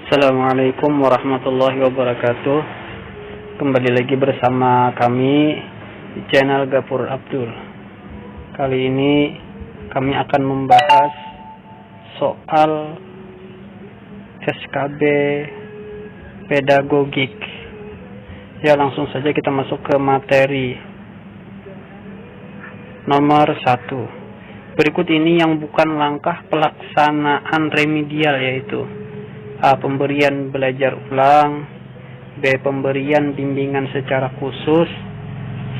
Assalamualaikum warahmatullahi wabarakatuh. Kembali lagi bersama kami di channel Gapur Abdul. Kali ini kami akan membahas soal SKB pedagogik. Ya, langsung saja kita masuk ke materi. Nomor 1. Berikut ini yang bukan langkah pelaksanaan remedial, yaitu A. Pemberian belajar ulang, B. Pemberian bimbingan secara khusus,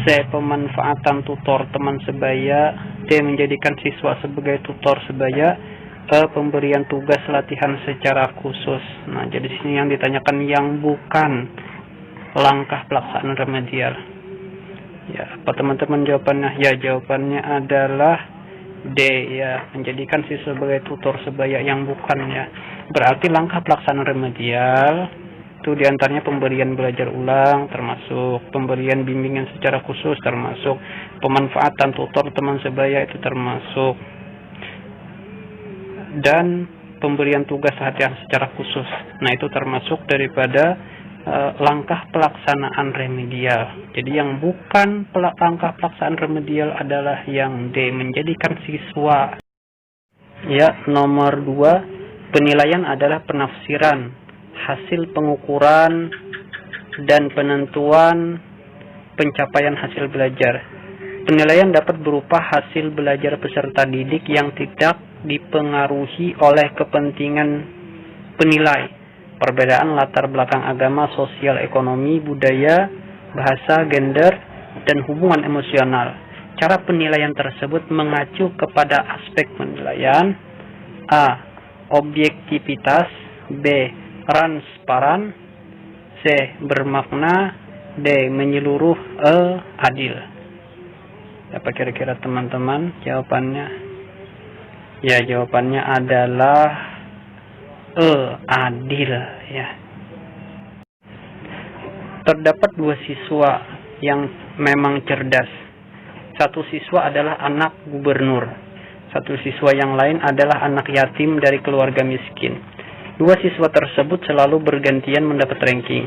C. Pemanfaatan tutor teman sebaya, D. Menjadikan siswa sebagai tutor sebaya, E. Pemberian tugas latihan secara khusus. Nah, jadi sini yang ditanyakan yang bukan langkah pelaksanaan remedial. Ya, apa teman-teman jawabannya? Ya, jawabannya adalah D, ya, menjadikan siswa sebagai tutor sebaya, yang bukan, ya. Berarti langkah pelaksanaan remedial itu diantaranya pemberian belajar ulang, termasuk pemberian bimbingan secara khusus, termasuk pemanfaatan tutor teman sebaya, itu termasuk, dan pemberian tugas latihan secara khusus. Nah, itu termasuk daripada langkah pelaksanaan remedial. Jadi yang bukan langkah pelaksanaan remedial adalah yang D, menjadikan siswa. Ya, nomor 2. Penilaian adalah penafsiran, hasil pengukuran, dan penentuan pencapaian hasil belajar. Penilaian dapat berupa hasil belajar peserta didik yang tidak dipengaruhi oleh kepentingan penilai, perbedaan latar belakang agama, sosial, ekonomi, budaya, bahasa, gender, dan hubungan emosional. Cara penilaian tersebut mengacu kepada aspek penilaian: A. Objektivitas, B. Transparan, C. Bermakna, D. Menyeluruh, E. Adil. Apa kira-kira teman-teman jawabannya? Ya, jawabannya adalah E. Adil, ya. Terdapat 2 siswa yang memang cerdas. Satu siswa adalah anak gubernur. Satu siswa yang lain adalah anak yatim dari keluarga miskin. 2 siswa tersebut selalu bergantian mendapat ranking.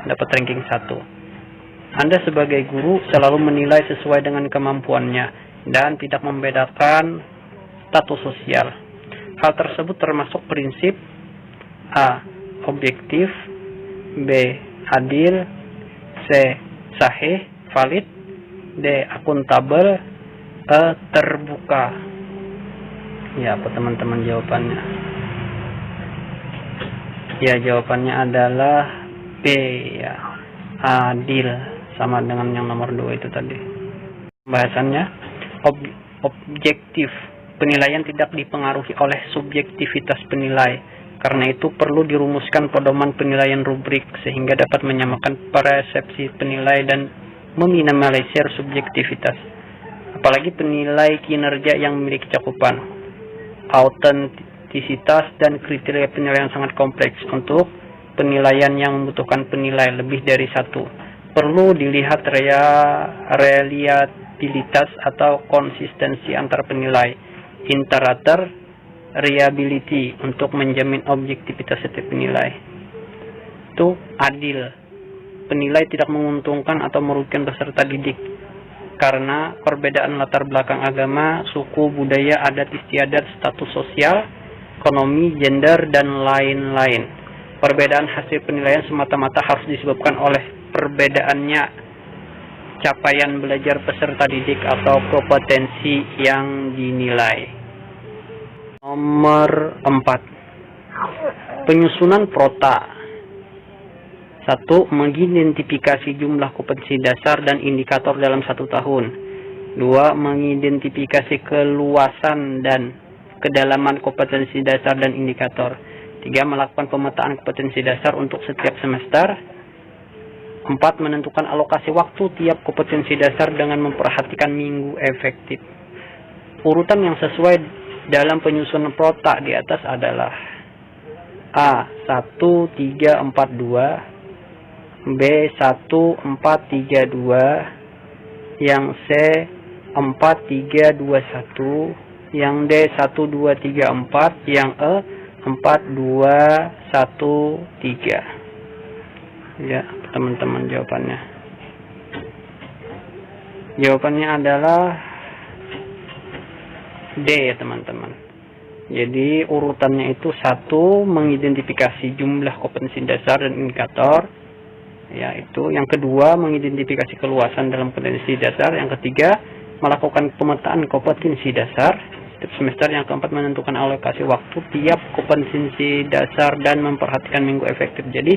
Dapat ranking 1. Anda sebagai guru selalu menilai sesuai dengan kemampuannya dan tidak membedakan status sosial. Hal tersebut termasuk prinsip A. Objektif, B. Adil, C. Sahih, valid, D. Akuntabel, E. Terbuka. Ya, apa teman-teman jawabannya? Ya, jawabannya adalah B, ya, adil, sama dengan yang nomor 2 itu tadi. Pembahasannya, objektif. Penilaian tidak dipengaruhi oleh subjektivitas penilai. Karena itu perlu dirumuskan pedoman penilaian rubrik sehingga dapat menyamakan persepsi penilai dan meminimalisir subjektivitas. Apalagi penilai kinerja yang memiliki cakupan, autentisitas, dan kriteria penilaian sangat kompleks. Untuk penilaian yang membutuhkan penilai lebih dari 1, perlu dilihat reliabilitas atau konsistensi antar penilai, inter-rater reliability, untuk menjamin objektivitas setiap penilai. Itu adil. Penilai tidak menguntungkan atau merugikan peserta didik karena perbedaan latar belakang agama, suku, budaya, adat istiadat, status sosial, ekonomi, gender, dan lain-lain. Perbedaan hasil penilaian semata-mata harus disebabkan oleh perbedaannya capaian belajar peserta didik atau kompetensi yang dinilai. Nomor 4. Penyusunan prota. 1. Mengidentifikasi jumlah kompetensi dasar dan indikator dalam 1 tahun. 2. Mengidentifikasi keluasan dan kedalaman kompetensi dasar dan indikator. 3. Melakukan pemetaan kompetensi dasar untuk setiap semester. 4. Menentukan alokasi waktu tiap kompetensi dasar dengan memperhatikan minggu efektif. Urutan yang sesuai dalam penyusunan prota di atas adalah A. 1, 3, 4, 2, B. 1, 4, 3, 2, yang C. 4, 3, 2, 1, yang D. 1, 2, 3, 4, yang E. 4, 2, 1, 3. Ya, teman-teman, jawabannya. Jawabannya adalah D ya, teman-teman. Jadi urutannya itu 1, mengidentifikasi jumlah kompetensi dasar dan indikator. Ya, itu. Yang kedua, mengidentifikasi keluasan dalam kompetensi dasar. Yang ketiga, melakukan pemetaan kompetensi dasar setiap semester. Yang keempat, menentukan alokasi waktu tiap kompetensi dasar dan memperhatikan minggu efektif. Jadi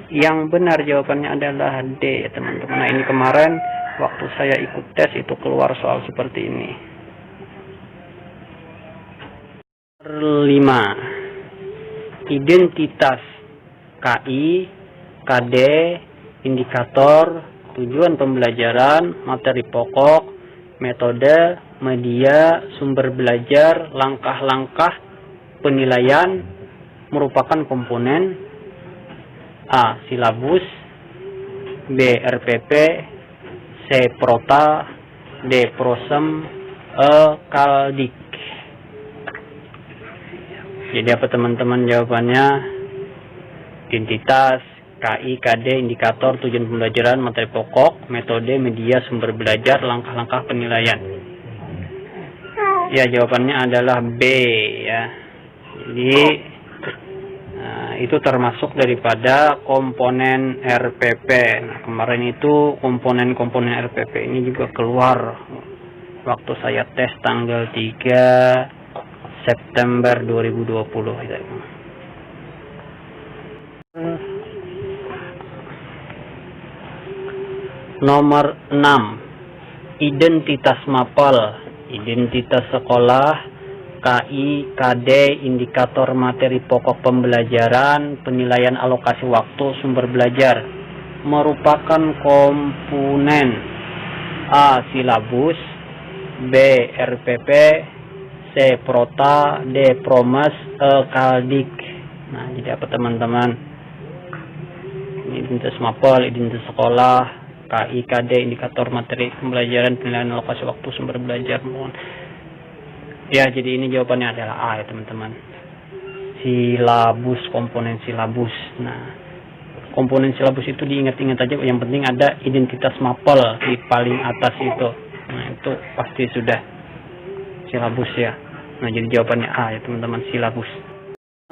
yang benar jawabannya adalah D ya, teman-teman. Nah, ini kemarin waktu saya ikut tes itu keluar soal seperti ini. 5. Identitas KI, KD, indikator, tujuan pembelajaran, materi pokok, metode, media, sumber belajar, langkah-langkah penilaian merupakan komponen A. Silabus, B. RPP, C. Prota, D. Prosem, E. Kaldik. Jadi apa, teman-teman, jawabannya? Identitas, KI, KD, indikator, tujuan pembelajaran, materi pokok, metode, media, sumber belajar, langkah-langkah penilaian. Ya, jawabannya adalah B ya. Jadi itu termasuk daripada komponen RPP. Nah, kemarin itu komponen-komponen RPP ini juga keluar waktu saya tes tanggal 3 September 2020 ya. Nomor 6. Identitas mapel, identitas sekolah, KI, KD, indikator materi pokok pembelajaran, penilaian alokasi waktu, sumber belajar merupakan komponen A. Silabus, B. RPP, C. Prota, D. Promes, E. Kaldik. Nah, jadi apa, teman-teman? Identitas mapel, identitas sekolah, KI, KD, indikator materi pembelajaran, penilaian alokasi waktu, sumber belajar. Ya, jadi ini jawabannya adalah A ya, teman-teman. Silabus, komponen silabus. Nah, komponen silabus itu diingat-ingat aja, yang penting ada identitas mapel di paling atas itu. Nah, itu pasti sudah silabus ya. Nah, jadi jawabannya A ya, teman-teman, silabus.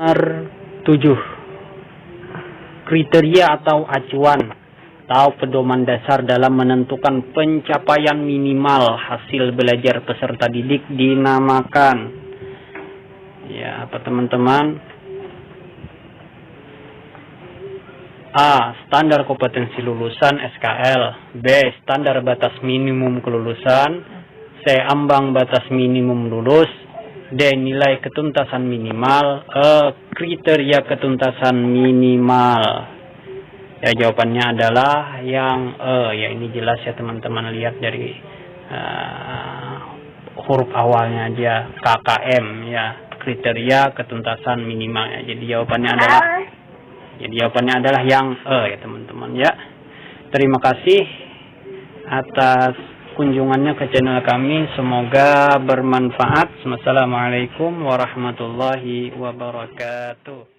Nomor 7. Kriteria atau acuan atau pedoman dasar dalam menentukan pencapaian minimal hasil belajar peserta didik dinamakan. Ya, apa, teman-teman? A. Standar kompetensi lulusan SKL. B. Standar batas minimum kelulusan. C. Ambang batas minimum lulus. D. Nilai ketuntasan minimal. E. Kriteria ketuntasan minimal. Ya, jawabannya adalah yang ya, ini jelas ya, teman-teman, lihat dari huruf awalnya aja, KKM ya, kriteria ketuntasan minimal ya. Jadi jawabannya adalah yang ya, teman-teman ya. Terima kasih atas kunjungannya ke channel kami, semoga bermanfaat. Wassalamualaikum warahmatullahi wabarakatuh.